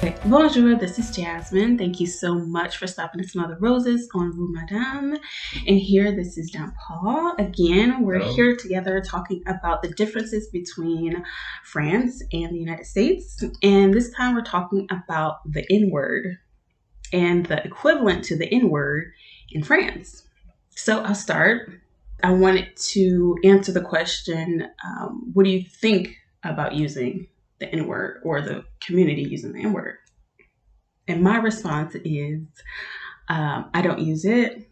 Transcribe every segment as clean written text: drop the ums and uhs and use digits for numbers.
Okay. Bonjour, this is Jasmine. Thank you so much for stopping to smell the roses on Rue Madame. And here, this is Jean Paul. Again, we're Hello. here together talking about the differences between France and the United States. And this time, we're talking about the N word and the equivalent to the N word in France. So I'll start. I wanted to answer the question, what do you think about using the N word or the community using the N word? And my response is, I don't use it.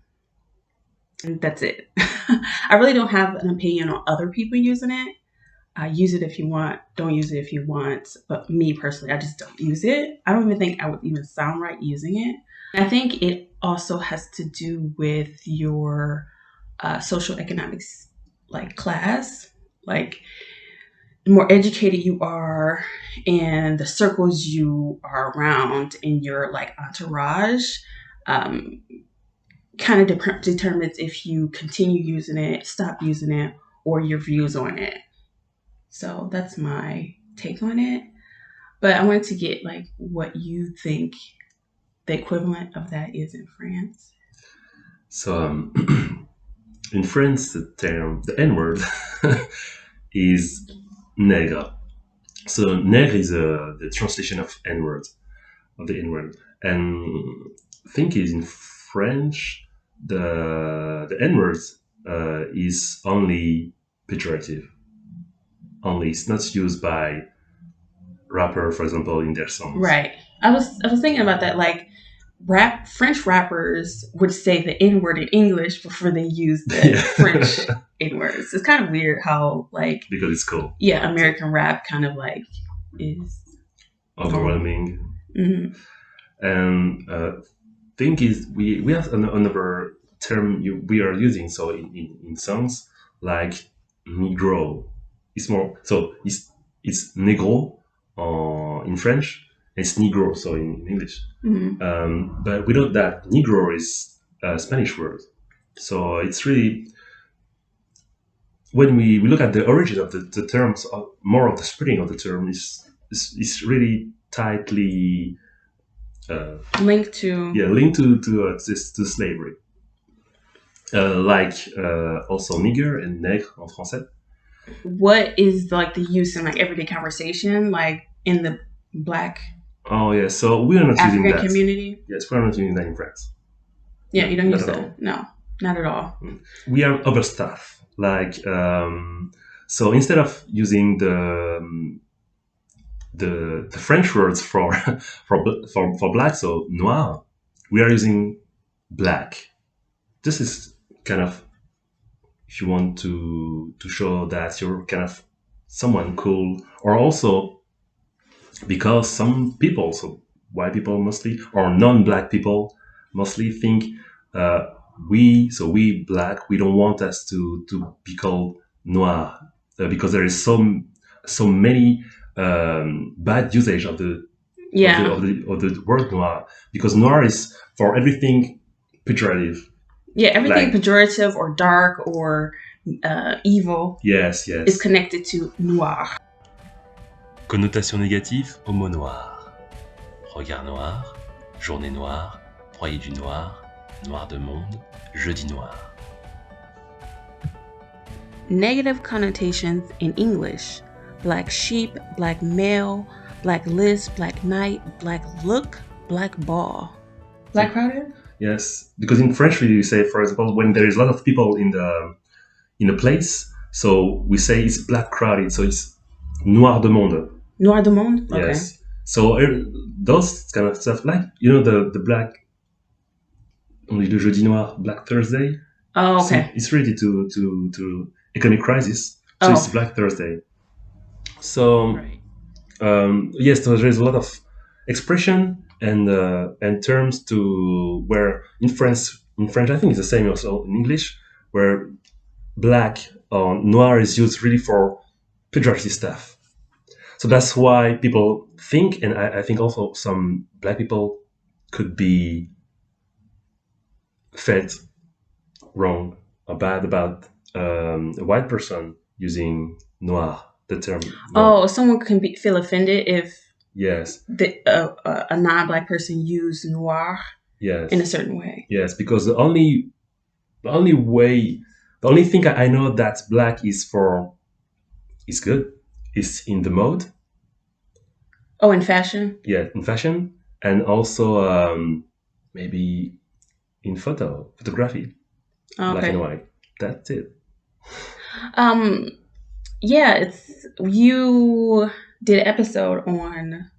And that's it. I really don't have an opinion on other people using it. Use it if you want, don't use it if you want. But me personally, I just don't use it. I don't even think I would even sound right using it. I think it also has to do with your social economics, like class. Like, the more educated you are and the circles you are around in your like entourage, um, kind of determines if you continue using it, stop using it, or your views on it. So that's my take on it. But I wanted to get like what you think the equivalent of that is in France. So in France, the term the N word is negre. So negre is the translation of N word of the N word, and I think is in French the N word is only pejorative. Only it's not used by rapper, for example, in their songs. Right. I was thinking about that. Like French rappers would say the N word in English before they use the Yeah. French N words. It's kind of weird how like Because it's cool. yeah, American rap kind of like is Overwhelming. Mm-hmm. And thing is, we have another term we are using. So in songs like negro, it's more so it's negro in French. It's negro, so in English. Mm-hmm. But we know that negro is a Spanish word. So it's really when we look at the origin of the terms, more of the spreading of the term is really tightly Linked to linked to slavery. Like also nigger and nègre en français. what is like the use in like everyday conversation, like in the Black Oh yeah, so we are not using African that. community. Yes, we are not using that in France. Yeah, No, you don't not use at all. that. No, not at all. We are overstaffed. Like so instead of using the French words for for black, so noir, we are using black. This is kind of if you want to show that you're kind of someone cool, or also because some people, so white people mostly, or non-black people mostly think uh, we black, we don't want us to be called noir because there is so many bad usage of the Yeah. of the word noir, because noir is for everything pejorative. Yeah, everything Like pejorative or dark or evil yes, is connected to noir. Connotation négative au mot noir. Regard noir, journée noire, broyer du noir, noir de monde, jeudi noir. Negative connotations in English: black sheep, black male, black list, black knight, black look, black ball. Black crowded? yes, because in French we say, for example, when there is a lot of people in a place, so we say it's black crowded, so it's noir de monde. Noir de monde? Okay. Yes. So those kind of stuff, like the black, on dit le jeudi noir, Black Thursday. Oh, So okay. it's related to economic crisis. So it's Black Thursday. So Right. yes, so there is a lot of expression and terms to where in French I think it's the same also in English, where black or noir is used really for pejorative stuff. So that's why people think, and I think also some black people could be felt wrong or bad about a white person using noir, the term noir. Oh, someone can feel offended if Yes. A non-black person use noir Yes. in a certain way. Yes, because the only thing I know that black is good is in the mode. Oh, in fashion? Yeah, in fashion, and also maybe in photography, black Okay. and white. That's it. Yeah, you did an episode on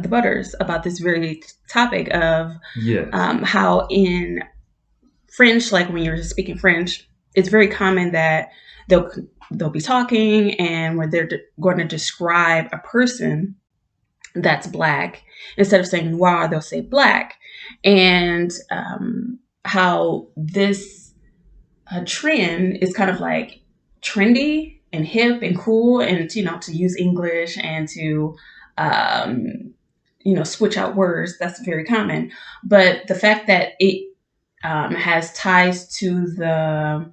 the Butters about this very topic of Yes. how in French, like when you're speaking French, it's very common that they'll be talking, and when they're going to describe a person that's black, instead of saying noir, they'll say black, and how this trend is kind of like trendy and hip and cool, and to use English and to switch out words. That's very common, but the fact that it has ties to the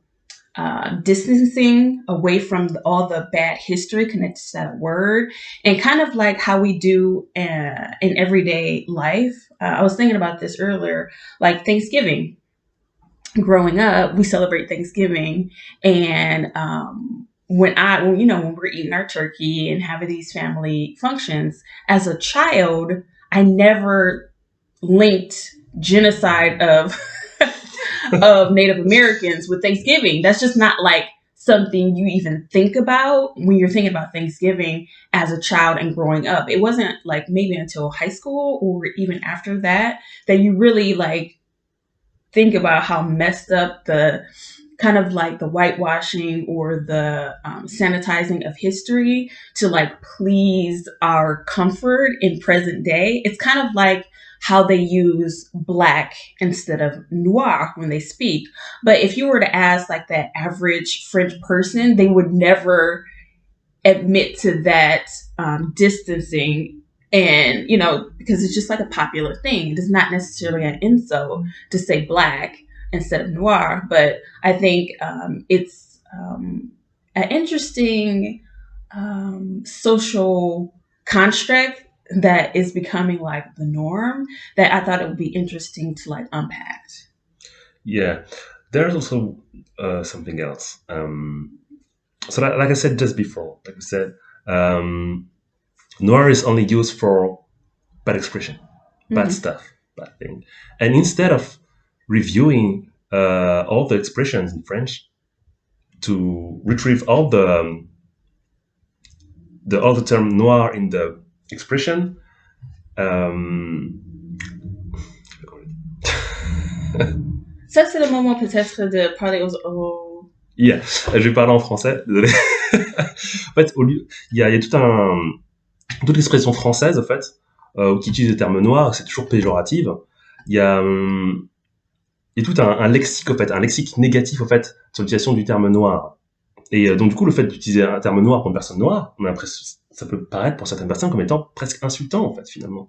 distancing away from all the bad history connected to that word, and kind of like how we do in everyday life. I was thinking about this earlier, like Thanksgiving. Growing up, we celebrate Thanksgiving, and when we're eating our turkey and having these family functions, as a child, I never linked genocide of of Native Americans with Thanksgiving. That's just not like something you even think about when you're thinking about Thanksgiving as a child and growing up. It wasn't like maybe until high school or even after that you really like think about how messed up the kind of like the whitewashing or the sanitizing of history to like please our comfort in present day. It's kind of like how they use black instead of noir when they speak. But if you were to ask like that average French person, they would never admit to that distancing. And, because it's just like a popular thing. It is not necessarily an insult to say black instead of noir. But I think it's an interesting social construct that is becoming like the norm, that I thought it would be interesting to like unpack. Yeah. There's also something else. So like I said just before, like we said, noir is only used for bad expression, bad stuff, bad thing. And instead of reviewing all the expressions in French to retrieve all the term noir in the expression, Ça, c'est le moment peut-être de parler aux... Yeah, je vais parler en français, désolé. En fait, il y a toute l'expression française, en fait, qui utilise le terme noir, c'est toujours péjoratif. Il y a tout un lexique, en fait, un lexique négatif, en fait, sur l'utilisation du terme noir. Et donc, du coup, le fait d'utiliser un terme noir pour une personne noire, on a l'impression, ça peut paraître pour certaines personnes comme étant presque insultant, en fait, finalement.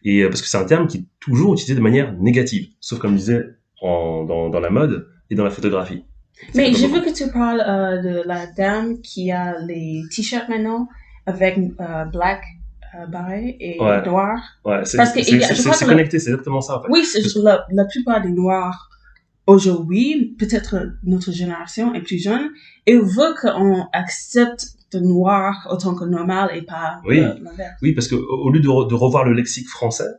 Et parce que c'est un terme qui est toujours utilisé de manière négative, sauf comme je disais, dans la mode et dans la photographie. Mais j'ai vu que tu parles de la dame qui a les t-shirts maintenant avec black barré et noir. Ouais, c'est connecté, c'est exactement ça, en fait. Oui, la plupart des noirs aujourd'hui, peut-être notre génération est plus jeune, et veut qu'on accepte le noir autant que normal et pas l'inverse. Oui, parce que au lieu de revoir le lexique français,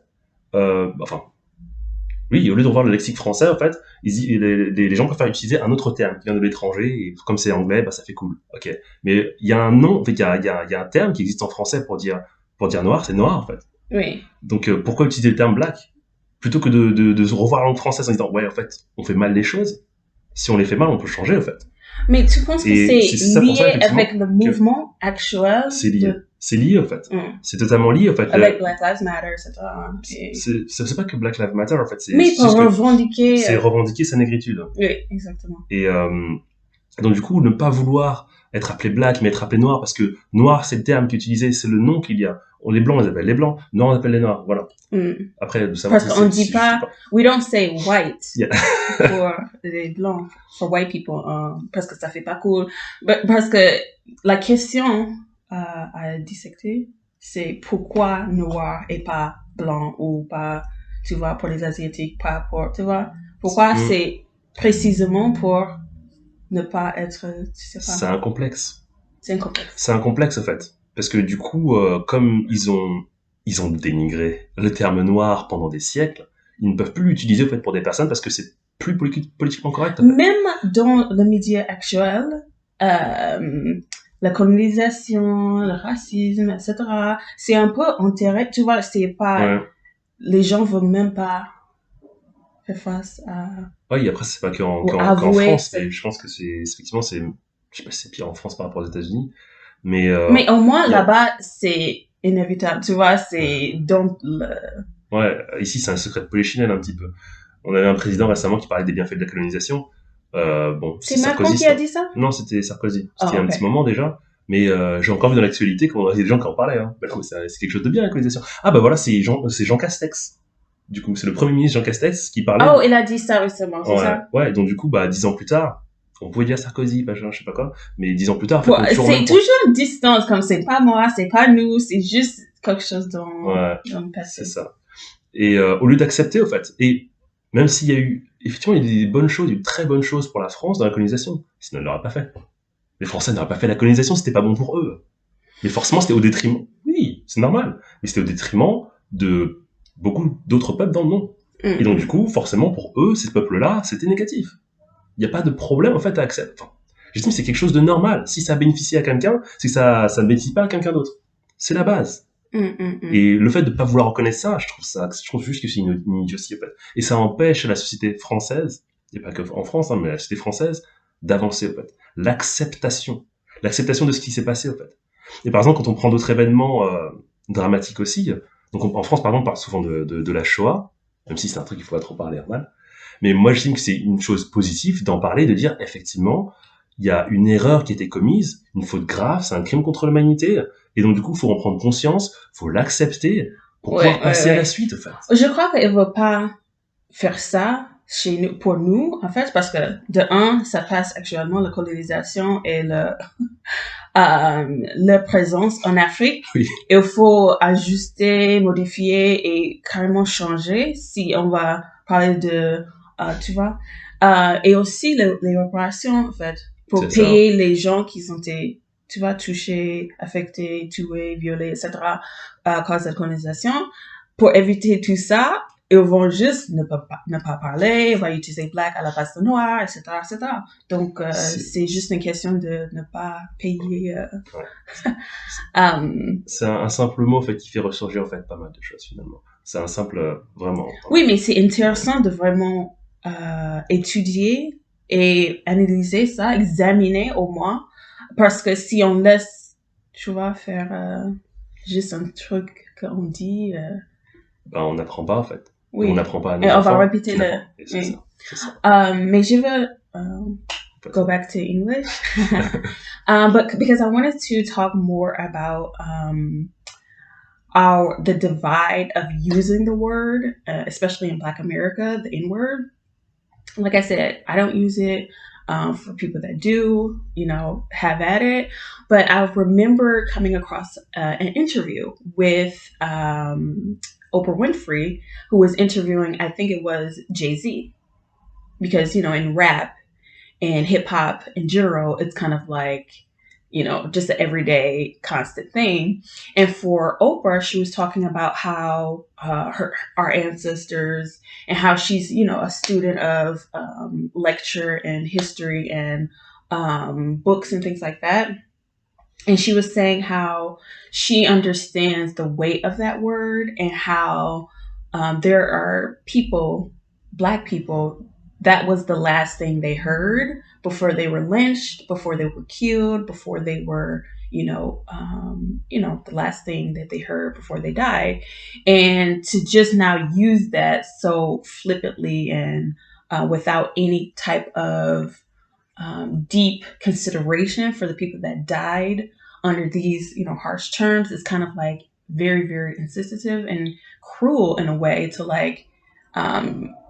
oui, au lieu de revoir le lexique français, en fait, les gens préfèrent utiliser un autre terme qui vient de l'étranger, et comme c'est anglais, bah, ça fait cool. Ok. Mais il y a un nom, en fait, il y a un terme qui existe en français pour dire noir, c'est noir, en fait. Oui. Donc, pourquoi utiliser le terme black? Plutôt que de se revoir la langue française en disant, ouais, en fait, on fait mal les choses. Si on les fait mal, on peut changer, en fait. Mais tu penses que c'est lié avec le mouvement actuel? C'est lié, en fait. C'est totalement lié, en fait. Avec Black Lives Matter, etc. C'est pas que Black Lives Matter, en fait. Mais pour revendiquer... C'est revendiquer sa négritude. Oui, exactement. Et donc, du coup, ne pas vouloir être appelé black, mais être appelé noir, parce que noir, c'est le terme qui est utilisé, c'est le nom qu'il y a. Les blancs, on les appelle les blancs. Noirs, on appelle les noirs. Voilà. Après, de savoir parce qu'on dit pas... We don't say white pour les blancs, for white people, parce que ça fait pas cool. Parce que la question à dissecter, c'est pourquoi noir et pas blanc ou pas, tu vois, pour les Asiatiques, pas pour, tu vois. Pourquoi c'est précisément pour ne pas être, tu sais C'est pas. un complexe. C'est un complexe. C'est un complexe, en fait. Parce que du coup, comme ils ont dénigré le terme noir pendant des siècles, ils ne peuvent plus l'utiliser, en fait, pour des personnes parce que c'est plus politiquement correct, en fait. Même dans le média actuel, la colonisation, le racisme, etc., c'est un peu enterré, tu vois, c'est pas, Ouais. les gens veulent même pas faire face à, Oui, après, c'est pas qu'en ou qu'en avouer. France. Je pense que effectivement, je sais pas si c'est pire en France par rapport aux États-Unis, mais Mais au moins, il y a- là-bas, c'est inévitable, tu vois, c'est donc ouais, ici, c'est un secret de polichinelle un petit peu. On avait un président récemment qui parlait des bienfaits de la colonisation. Bon, c'est C'est Macron Sarkozy. qui a dit ça? Non, c'était Sarkozy. C'était Ah, un ok. petit moment déjà. Mais j'ai encore vu dans l'actualité qu'il y a des gens qui en parlaient. Hein. Bah, c'est quelque chose de bien, la colonisation. Ah bah voilà, c'est Jean Castex. Du coup, c'est le Premier ministre Jean Castex qui parlait. Oh, il a dit ça récemment, c'est Ouais, ça? ouais. Donc du coup, 10 ans plus tard, on pouvait dire Sarkozy, machin, je sais pas quoi. Mais 10 ans plus tard, en fait, on est toujours au C'est même point. toujours une distance, comme c'est pas moi, c'est pas nous, c'est juste quelque chose dans Ouais, le c'est passé. ça. Et au lieu d'accepter, au fait, et même s'il y a eu, effectivement, il y a eu des bonnes choses, il y a eu de très bonnes choses pour la France dans la colonisation, sinon elle l'aurait pas fait. Les Français n'auraient pas fait la colonisation, c'était pas bon pour eux. Mais forcément, c'était au détriment, oui, c'est normal, mais c'était au détriment de beaucoup d'autres peuples dans le monde. Et donc, du coup, forcément, pour eux, ces peuples-là, c'était négatif. Il n'y a pas de problème, en fait, à accepter. Enfin, j'estime que c'est quelque chose de normal. Si ça bénéficie à quelqu'un, c'est que ça ne bénéficie pas à quelqu'un d'autre. C'est la base. Et le fait de pas vouloir reconnaître ça, je trouve juste que c'est une idiotie, en fait. Et ça empêche la société française, et pas que en France, hein, mais la société française, d'avancer, en fait. L'acceptation. L'acceptation de ce qui s'est passé, en fait. Et par exemple, quand on prend d'autres événements dramatiques aussi, donc en France, par exemple, on parle souvent de la Shoah, même si c'est un truc qu'il faut pas trop parler normal. Mais moi, j'estime que c'est une chose positive d'en parler, de dire, effectivement, il y a une erreur qui a été commise, une faute grave, c'est un crime contre l'humanité, et donc du coup, il faut en prendre conscience, faut l'accepter pour pouvoir passer à la suite, en fait. Je crois qu'elle va pas faire ça chez nous, pour nous, en fait, parce que de un, ça passe actuellement la colonisation et la présence en Afrique. Oui. Il faut ajuster, modifier et carrément changer si on va parler de, tu vois, et aussi les réparations, en fait, pour C'est payer ça. les gens qui ont été, tu vois, touchés, affectés, tués, violés, etc., à cause de la colonisation. Pour éviter tout ça, ils vont juste ne pas parler, ils vont utiliser black à la place de noir, etc., etc. Donc, c'est juste une question de ne pas payer. C'est un simple mot, en fait, qui fait ressurgir, en fait, pas mal de choses, finalement. C'est un simple, vraiment. Oui, mais c'est intéressant de vraiment étudier et analyser ça, examiner au moins, parce que si on laisse, tu vois, faire juste un truc qu'on dit... On n'apprend pas, en fait. Oui. On n'apprend pas à nos Et on enfants. va répéter le... C'est Oui. ça. Mais je veux go back to English, but because I wanted to talk more about the divide of using the word, especially in Black America, the N word. Like I said, I don't use it. For people that do, have at it. But I remember coming across an interview with Oprah Winfrey, who was interviewing, I think it was Jay-Z. Because, in rap and hip hop in general, it's kind of like, just an everyday constant thing. And for Oprah, she was talking about how our ancestors and how she's, a student of lecture and history and books and things like that. And she was saying how she understands the weight of that word and how there are people, Black people, that was the last thing they heard before they were lynched, before they were killed, before they were, the last thing that they heard before they died. And to just now use that so flippantly and without any type of deep consideration for the people that died under these, harsh terms is kind of like very, very insensitive and cruel in a way to like,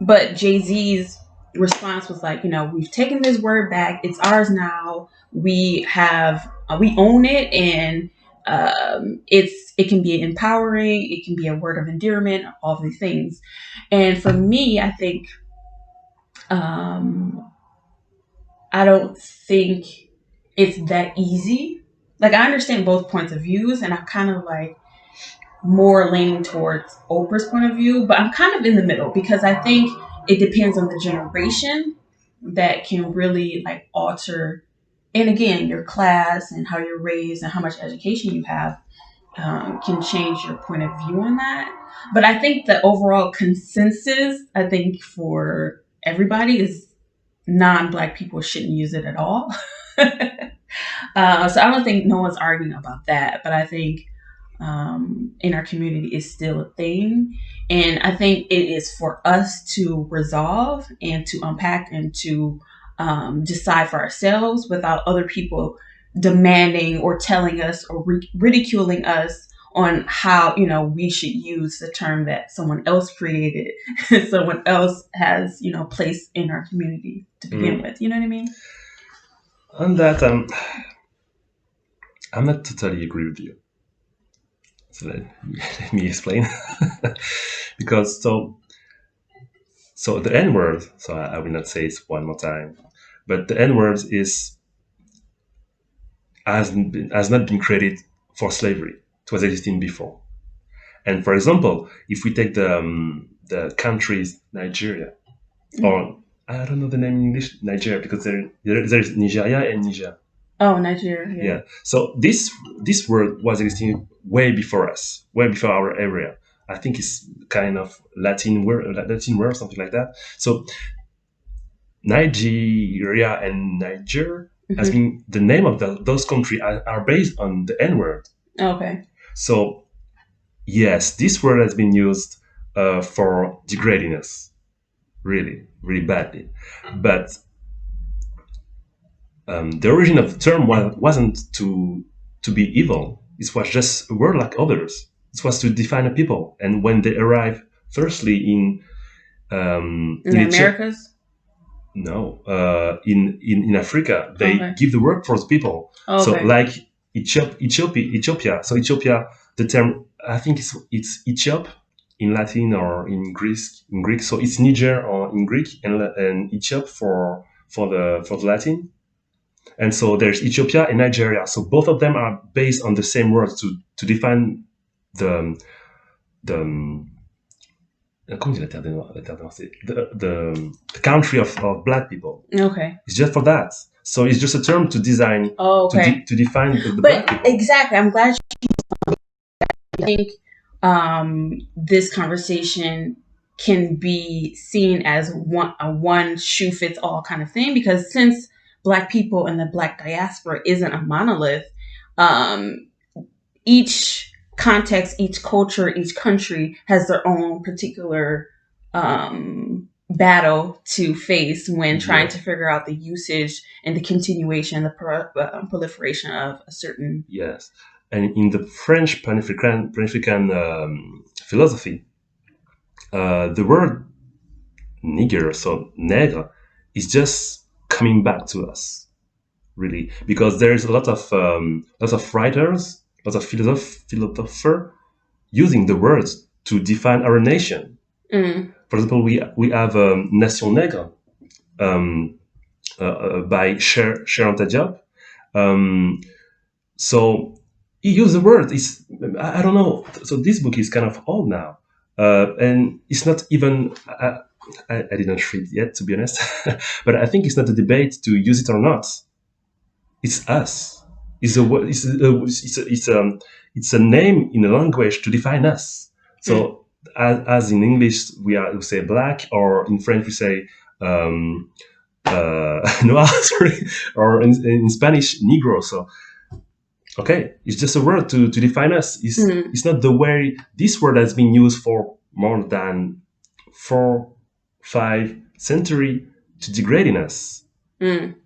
but Jay-Z's response was like, we've taken this word back. It's ours now. We own it. And it can be empowering, it can be a word of endearment, all these things. And for me, I think I don't think it's that easy. Like I understand both points of views, and I'm kind of like more leaning towards Oprah's point of view, but I'm kind of in the middle because I think it depends on the generation that can really like alter, and again, your class and how you're raised and how much education you have can change your point of view on that. But I think the overall consensus, I think for everybody is non-black people shouldn't use it at all. So I don't think no one's arguing about that, but I think in our community is still a thing. And I think it is for us to resolve and to unpack and to decide for ourselves without other people demanding or telling us or ridiculing us on how we should use the term that someone else created someone else has placed in our community to begin with. You know what I mean? On that, I'm not totally agree with you. So let me explain. Because so the N word, so I will not say it one more time, but the N word has not been created for slavery. It was existing before. And for example, if we take the countries Nigeria, or I don't know the name in English, Nigeria, because there's Nigeria and Niger. Oh, Nigeria. Yeah. So this word was existing way before us, way before our area. I think it's kind of Latin word, something like that. So Nigeria and Niger has been the name of those countries are based on the N word. Okay. So yes, this word has been used for degrading us, really, really badly. But the origin of the term wasn't to be evil. It was just a word like others. It was to define a people. And when they arrive, firstly in the Americas. In Africa, they give the word for the people. Okay. So like Ethiopia. So Ethiopia, the term I think it's Ethiop in Latin or in Greek. So it's Niger or in Greek and Ethiop for the Latin. And so there's Ethiopia and Nigeria. So both of them are based on the same words to define the country of black people. Okay. It's just for that. So it's just a term to design to define the black people. Exactly. I'm glad you I think this conversation can be seen as one shoe fits all kind of thing, because since Black people and the Black diaspora isn't a monolith, each context, each culture, each country has their own particular battle to face when trying to figure out the usage and the continuation, the proliferation of a certain... Yes. And in the French Pan-African philosophy, the word nigger, so negre, is just coming back to us, really, because there's a lot of writers, lots of philosophers using the words to define our nation. For example, we have Nation Nègre by Cher Diop. So he used the word. I don't know. So this book is kind of old now, and it's not even. I didn't read yet, to be honest, but I think it's not a debate to use it or not. It's us. It's a name in a language to define us. So as in English we say black, or in French we say noir, sorry, or in Spanish negro. So okay, it's just a word to define us. It's not the way this word has been used for more than 4-5 centuries to degrading us.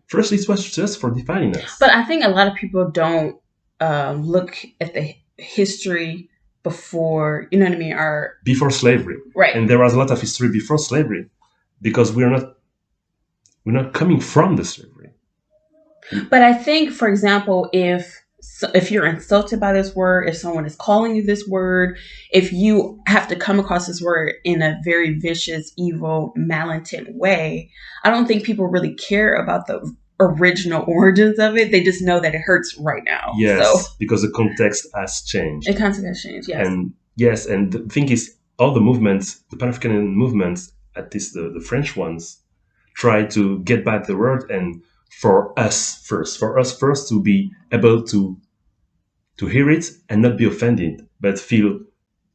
First, it was just for defining us. But I think a lot of people don't look at the history before, you know what I mean, before slavery, right? And there was a lot of history before slavery, because we're not coming from the slavery. But I think, for example, if if you're insulted by this word, if someone is calling you this word, if you have to come across this word in a very vicious, evil, malintent way, I don't think people really care about the original origins of it. They just know that it hurts right now. Yes, So because the context has changed. it constantly has changed. Yes. And yes, and the thing is, all the movements, the Pan-African movements, at least the French ones, try to get back the word, and for us first to be able to hear it and not be offended, but feel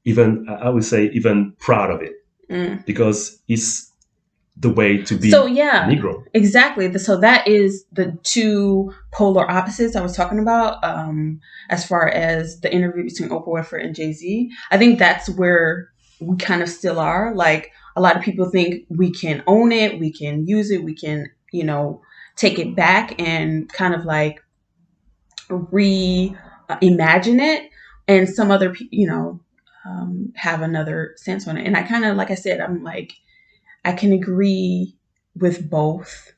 even, I would say, even proud of it, because it's the way to be So yeah, Negro. exactly. So that is the two polar opposites I was talking about. As far as the interview between Oprah Winfrey and Jay-Z, I think that's where we kind of still are. Like, a lot of people think we can own it, we can use it, we can, take it back and kind of like reimagine it, and some other have another stance on it. And I kind of, like I said, I'm like, I can agree with both,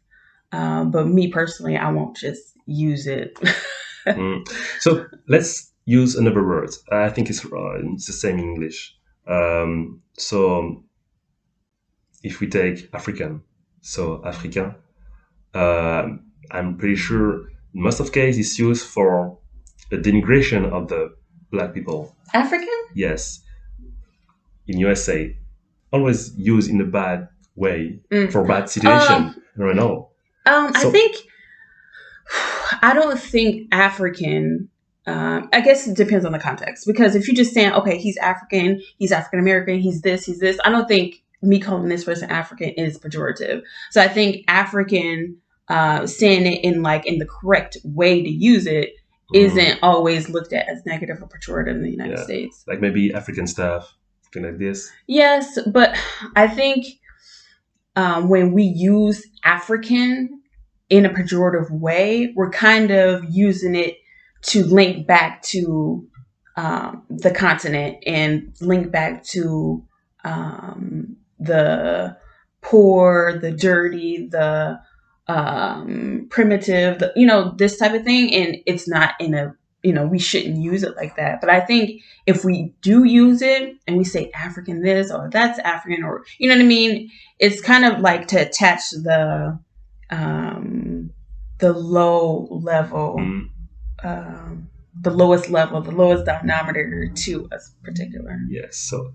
but me personally, I won't just use it. So let's use another word. I think it's the same in English. So if we take African, so Africain, I'm pretty sure in most of cases it's used for a denigration of the black people. African? Yes. In USA, always used in a bad way for bad situation. I don't know. I don't think African. I guess it depends on the context, because if you're just saying, okay, he's African American, he's this, I don't think me calling this person African is pejorative. So I think African, saying it in the correct way to use it, isn't always looked at as negative or pejorative in the United States. Like maybe African stuff, something like this. Yes, but I think when we use African in a pejorative way, we're kind of using it to link back to the continent, and link back to the poor, the dirty, the primitive, this type of thing. And it's not in a, we shouldn't use it like that. But I think if we do use it and we say African this, or that's African, or, you know what I mean? It's kind of like to attach the low level, the lowest level, the lowest denominator to a particular. Yes. So,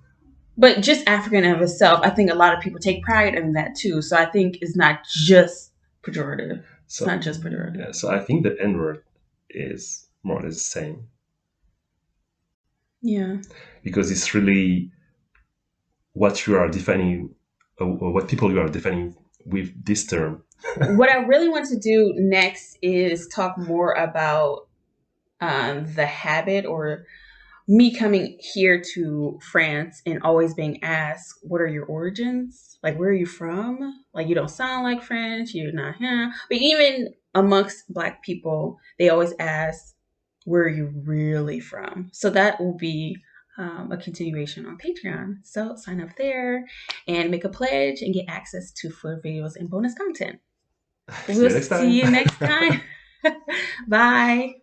but just African of itself, I think a lot of people take pride in that too. So I think it's not just pejorative. It's not just pejorative. Yeah. So I think the N-word is more or less the same. Yeah. Because it's really what you are defining, or what people you are defining with this term. What I really want to do next is talk more about the habit, or me coming here to France and always being asked, what are your origins? Like, where are you from? Like, you don't sound like French, you're not here. But even amongst Black people, they always ask, where are you really from? So that will be a continuation on Patreon. So sign up there and make a pledge and get access to full videos and bonus content. We'll see you next time. Bye.